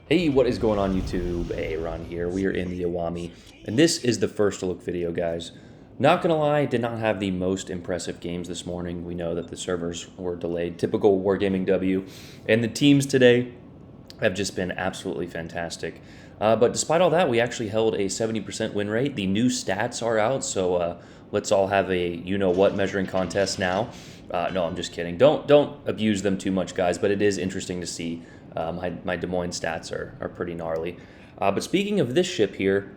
Hey, what is going on YouTube? Ron here. We are in the Iwami, and this is the first look video, guys. Not gonna lie, did not have the most impressive games this morning. We know that the servers were delayed. Typical Wargaming W. And the teams today have just been absolutely fantastic. But despite all that, we actually held a 70% win rate. The new stats are out, so let's all have a you-know-what measuring contest now. No, I'm just kidding. Don't abuse them too much, guys, but it is interesting to see. My Des Moines stats are pretty gnarly. But speaking of this ship here,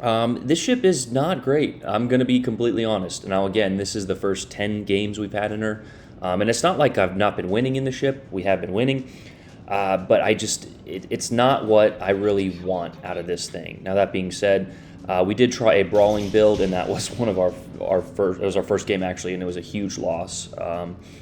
this ship is not great. I'm going to be completely honest. Now, again, this is the first 10 games we've had in her. And it's not like I've not been winning in the ship. We have been winning. But it's not what I really want out of this thing. Now, that being said, we did try a brawling build, and that was one of our first. It was our first game actually, and it was a huge loss.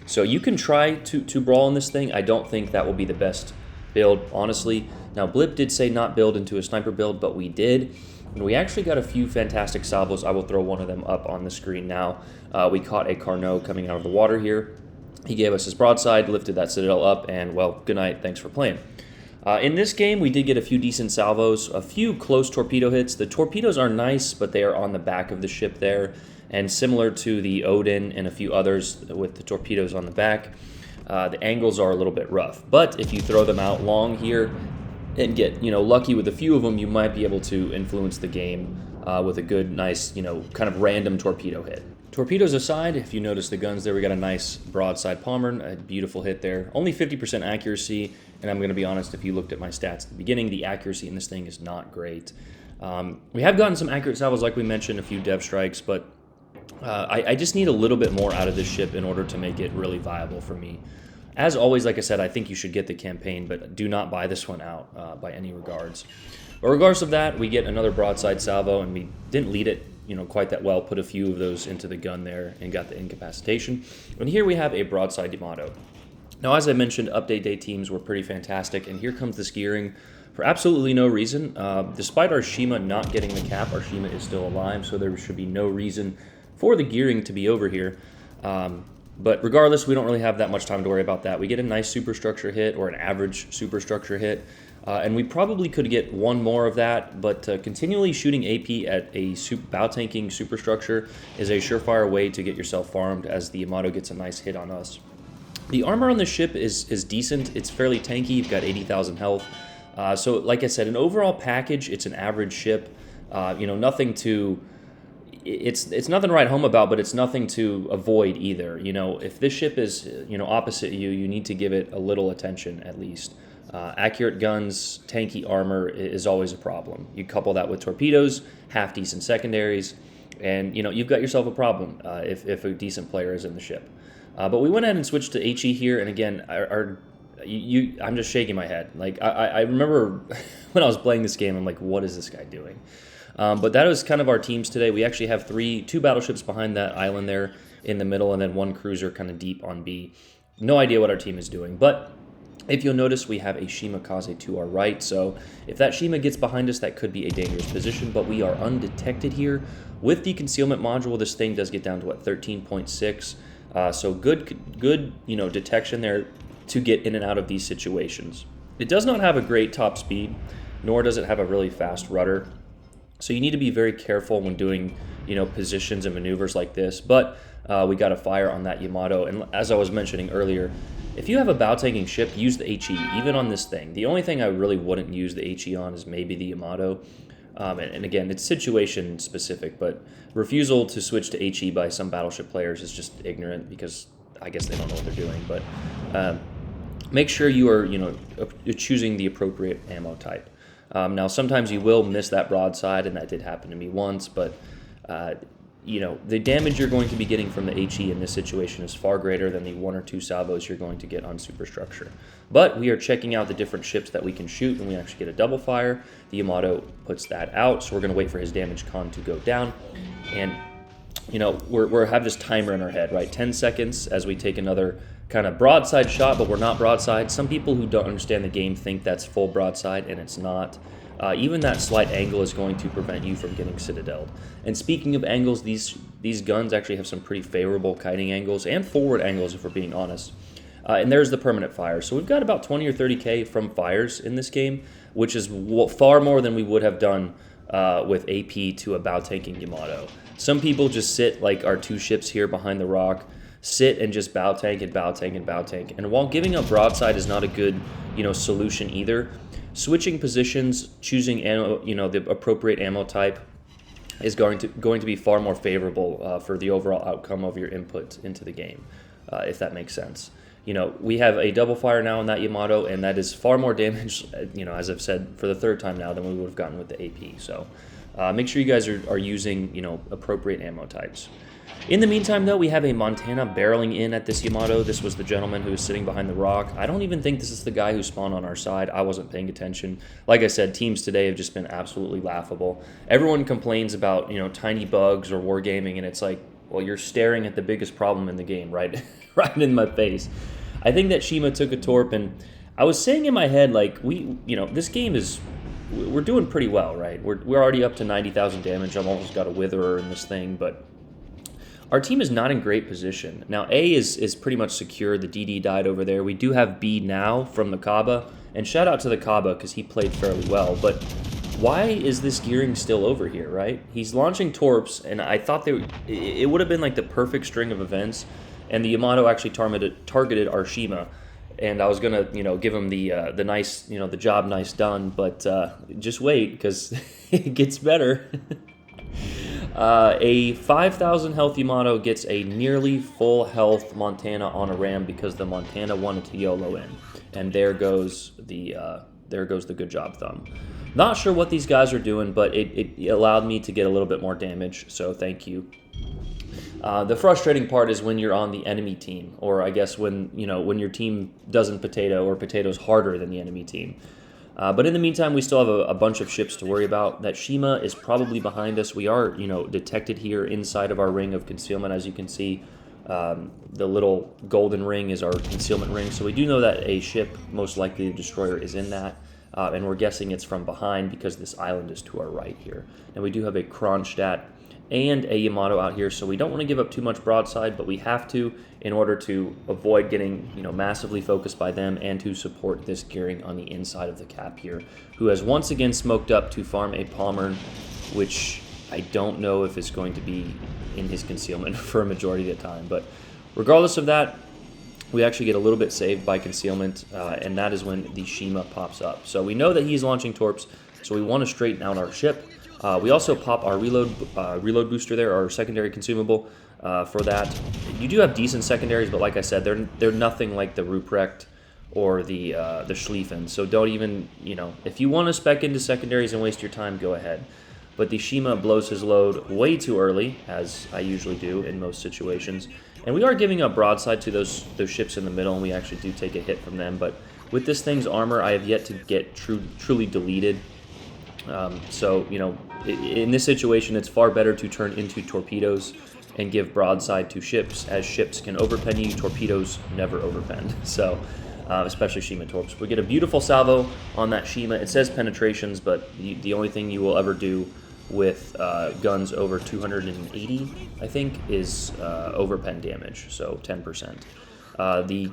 So you can try to brawl in this thing. I don't think that will be the best build, honestly. Now, Blip did say not build into a sniper build, but we did. And we actually got a few fantastic salvos. I will throw one of them up on the screen now. We caught a Carnot coming out of the water here. He gave us his broadside, lifted that Citadel up, and, well, good night, thanks for playing. In this game, we did get a few decent salvos, a few close torpedo hits. The torpedoes are nice, but they are on the back of the ship there, and similar to the Odin and a few others with the torpedoes on the back, the angles are a little bit rough. But if you throw them out long here and get lucky with a few of them, you might be able to influence the game with a good, nice, kind of random torpedo hit. Torpedoes aside, if you notice the guns there, we got a nice broadside Palmer, a beautiful hit there. Only 50% accuracy, and I'm going to be honest, if you looked at my stats at the beginning, the accuracy in this thing is not great. We have gotten some accurate salvos, like we mentioned, a few dev strikes, but I just need a little bit more out of this ship in order to make it really viable for me. As always, like I said, I think you should get the campaign, but do not buy this one out by any regards. But regardless of that, we get another broadside salvo, and we didn't lead it quite that well, put a few of those into the gun there and got the incapacitation. And here we have a broadside Yamato. Now, as I mentioned, update day teams were pretty fantastic, and here comes this gearing for absolutely no reason. Despite our Shima not getting the cap, our Shima is still alive, so there should be no reason for the gearing to be over here. But regardless, we don't really have that much time to worry about that. We get a nice superstructure hit or an average superstructure hit. And we probably could get one more of that, but continually shooting AP at a bow tanking superstructure is a surefire way to get yourself farmed, as the Yamato gets a nice hit on us. The armor on the ship is decent. It's fairly tanky. You've got 80,000 health. So like I said, an overall package, it's an average ship. Nothing to... It's nothing to write home about, but it's nothing to avoid either. If this ship is opposite you, you need to give it a little attention at least. Accurate guns, tanky armor is always a problem. You couple that with torpedoes, half-decent secondaries, and you've got yourself a problem if a decent player is in the ship. But we went ahead and switched to HE here, and again, I'm just shaking my head. Like I remember when I was playing this game, I'm like, what is this guy doing? But that was kind of our teams today. We actually have two battleships behind that island there in the middle, and then one cruiser kind of deep on B. No idea what our team is doing, but if you'll notice, we have a Shima Kaze to our right, so if that Shima gets behind us, that could be a dangerous position, but we are undetected here. With the concealment module, this thing does get down to, 13.6, so good detection there to get in and out of these situations. It does not have a great top speed, nor does it have a really fast rudder, so you need to be very careful when doing, positions and maneuvers like this, but we got a fire on that Yamato, and as I was mentioning earlier, if you have a bow-tanking ship, use the HE, even on this thing. The only thing I really wouldn't use the HE on is maybe the Yamato. And again, it's situation-specific, but refusal to switch to HE by some battleship players is just ignorant because I guess they don't know what they're doing. But make sure you are, choosing the appropriate ammo type. Now, sometimes you will miss that broadside, and that did happen to me once, but the damage you're going to be getting from the HE in this situation is far greater than the one or two salvos you're going to get on superstructure. But we are checking out the different ships that we can shoot, and we actually get a double fire. The Yamato puts that out, so we're going to wait for his damage con to go down. And, we have this timer in our head, right? 10 seconds as we take another kind of broadside shot, but we're not broadside. Some people who don't understand the game think that's full broadside, and it's not. Even that slight angle is going to prevent you from getting citadeled. And speaking of angles, these guns actually have some pretty favorable kiting angles and forward angles, if we're being honest. And there's the permanent fire. So we've got about 20 or 30k from fires in this game, which is far more than we would have done with AP to a bow tanking Yamato. Some people just sit like our 2 ships here behind the rock, sit and just bow tank and bow tank and bow tank. And while giving up broadside is not a good, solution either, switching positions, choosing ammo, the appropriate ammo type is going to be far more favorable for the overall outcome of your input into the game, if that makes sense. We have a double fire now in that Yamato, and that is far more damage, as I've said for the 3rd time now, than we would have gotten with the AP. So make sure you guys are using, appropriate ammo types. In the meantime, though, we have a Montana barreling in at this Yamato. This was the gentleman who was sitting behind the rock. I don't even think this is the guy who spawned on our side. I wasn't paying attention. Like I said, teams today have just been absolutely laughable. Everyone complains about, tiny bugs or wargaming, and it's like, well, you're staring at the biggest problem in the game, right? Right in my face. I think that Shima took a torp, and I was saying in my head, like, this game we're doing pretty well, right? We're already up to 90,000 damage. I've almost got a witherer in this thing, but our team is not in great position. Now, A is pretty much secure. The DD died over there. We do have B now from the Kaba, and shout out to the Kaba because he played fairly well, but why is this gearing still over here, right? He's launching torps, and I thought it would have been like the perfect string of events, and the Yamato actually targeted our Shima, and I was gonna, give him the nice, the job nice done, but just wait because it gets better. A 5,000 health Yamato gets a nearly full health Montana on a ram because the Montana wanted to YOLO in, and there goes the good job thumb. Not sure what these guys are doing, but it allowed me to get a little bit more damage, so thank you. The frustrating part is when you're on the enemy team, or I guess when your team doesn't potato or potatoes harder than the enemy team. But in the meantime, we still have a bunch of ships to worry about. That Shima is probably behind us. We are, detected here inside of our ring of concealment, as you can see. The little golden ring is our concealment ring, so we do know that a ship, most likely a destroyer, is in that. And we're guessing it's from behind because this island is to our right here. And we do have a Kronstadt and a Yamato out here, so we don't want to give up too much broadside, but we have to in order to avoid getting massively focused by them and to support this gearing on the inside of the cap here, who has once again smoked up to farm a Palmer, which I don't know if it's going to be in his concealment for a majority of the time. But regardless of that, we actually get a little bit saved by concealment, and that is when the Shima pops up. So we know that he's launching torps, so we want to straighten out our ship. We also pop our reload booster there, our secondary consumable for that. You do have decent secondaries, but like I said, they're nothing like the Ruprecht or the Schlieffen. So don't even, if you want to spec into secondaries and waste your time, go ahead. But the Shima blows his load way too early, as I usually do in most situations. And we are giving up broadside to those ships in the middle, and we actually do take a hit from them. But with this thing's armor, I have yet to get truly deleted. So, in this situation, it's far better to turn into torpedoes and give broadside to ships, as ships can overpen you. Torpedoes never overpen. So, especially Shima torps. We get a beautiful salvo on that Shima. It says penetrations, but the only thing you will ever do with guns over 280, I think, is overpen damage, so 10%. The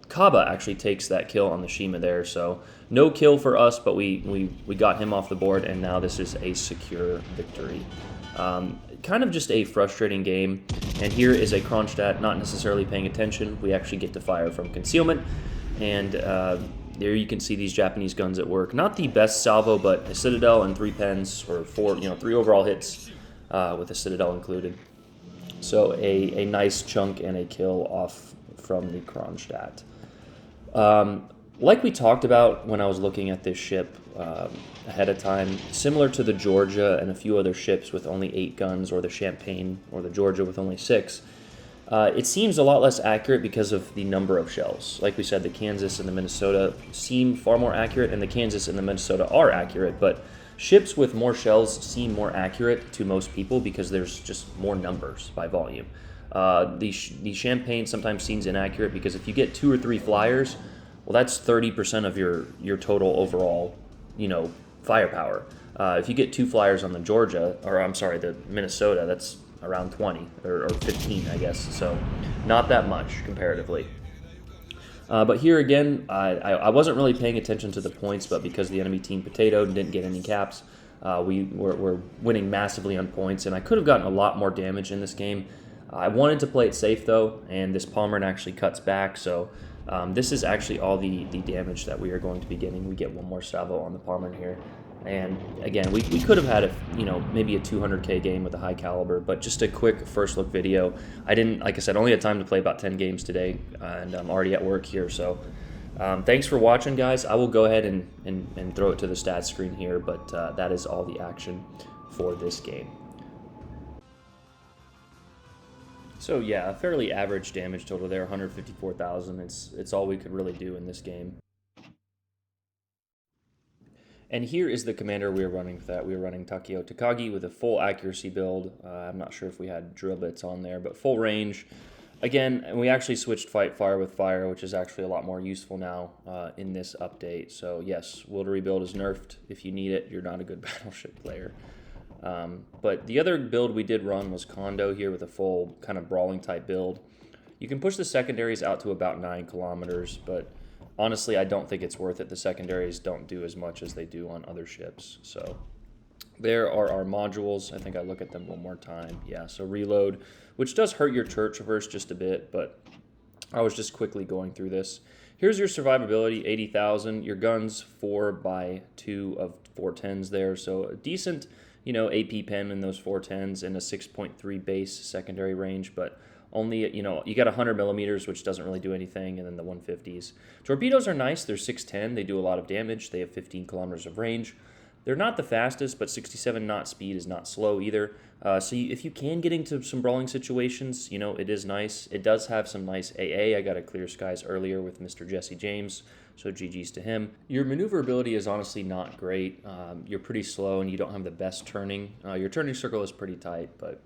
Kaba actually takes that kill on the Shima there, so no kill for us, but we got him off the board, and now this is a secure victory. Kind of just a frustrating game, and here is a Kronstadt not necessarily paying attention. We actually get to fire from concealment, and there you can see these Japanese guns at work. Not the best salvo, but a Citadel and 3 pens, or 3 overall hits with a Citadel included. So a nice chunk and a kill off from the Kronstadt. Like we talked about when I was looking at this ship ahead of time, similar to the Georgia and a few other ships with only 8 guns, or the Champagne or the Georgia with only 6, it seems a lot less accurate because of the number of shells. Like we said, the Kansas and the Minnesota seem far more accurate, and the Kansas and the Minnesota are accurate, but ships with more shells seem more accurate to most people because there's just more numbers by volume. The Champagne sometimes seems inaccurate because if you get 2 or 3 flyers, well, that's 30% of your total overall, firepower. If you get 2 flyers on the Georgia, or I'm sorry, the Minnesota, that's around 20 or 15, I guess. So not that much comparatively. But here again, I wasn't really paying attention to the points, but because the enemy team potatoed and didn't get any caps, we were winning massively on points, and I could have gotten a lot more damage in this game. I wanted to play it safe, though, and this Palmer actually cuts back, so this is actually all the damage that we are going to be getting. We get one more salvo on the Palmer here. And again, we could have had maybe a 200k game with a high caliber, but just a quick first look video. I didn't, like I said, only had time to play about 10 games today, and I'm already at work here. So thanks for watching, guys. I will go ahead and throw it to the stats screen here, but that is all the action for this game. So yeah, a fairly average damage total there, 154,000. It's all we could really do in this game. And here is the commander we were running for that. We were running Takeo Takagi with a full accuracy build. I'm not sure if we had drill bits on there, but full range. Again, we actually switched fight fire with fire, which is actually a lot more useful now in this update. So yes, will to rebuild is nerfed. If you need it, you're not a good battleship player. But the other build we did run was Kondo here with a full kind of brawling type build. You can push the secondaries out to about 9 kilometers, but honestly, I don't think it's worth it. The secondaries don't do as much as they do on other ships. So there are our modules. I think I look at them one more time. Yeah, so reload, which does hurt your turret traverse just a bit, but I was just quickly going through this. Here's your survivability, 80,000. Your guns 4x2 of 410s there. So a decent, AP pen in those 410s and a 6.3 base secondary range, but only, you got 100 millimeters, which doesn't really do anything, and then the 150s. Torpedoes are nice. They're 610. They do a lot of damage. They have 15 kilometers of range. They're not the fastest, but 67 knot speed is not slow either. So if you can get into some brawling situations, it is nice. It does have some nice AA. I got a clear skies earlier with Mr. Jesse James, so GG's to him. Your maneuverability is honestly not great. You're pretty slow, and you don't have the best turning. Your turning circle is pretty tight, but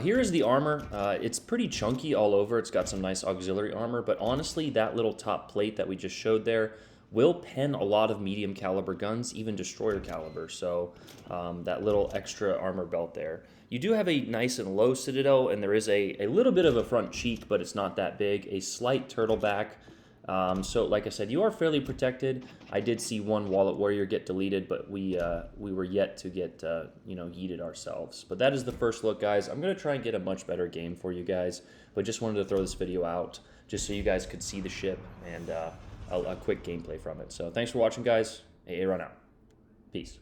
here is the armor. It's pretty chunky all over. It's got some nice auxiliary armor, but honestly, that little top plate that we just showed there will pen a lot of medium caliber guns, even destroyer caliber. So that little extra armor belt there. You do have a nice and low citadel, and there is a little bit of a front cheek, but it's not that big. A slight turtle back. So like I said, you are fairly protected. I did see one Wallet Warrior get deleted, but we were yet to get yeeted ourselves. But that is the first look, guys. I'm gonna try and get a much better game for you guys, but just wanted to throw this video out just so you guys could see the ship and a quick gameplay from it. So thanks for watching, guys. AA run out. Peace.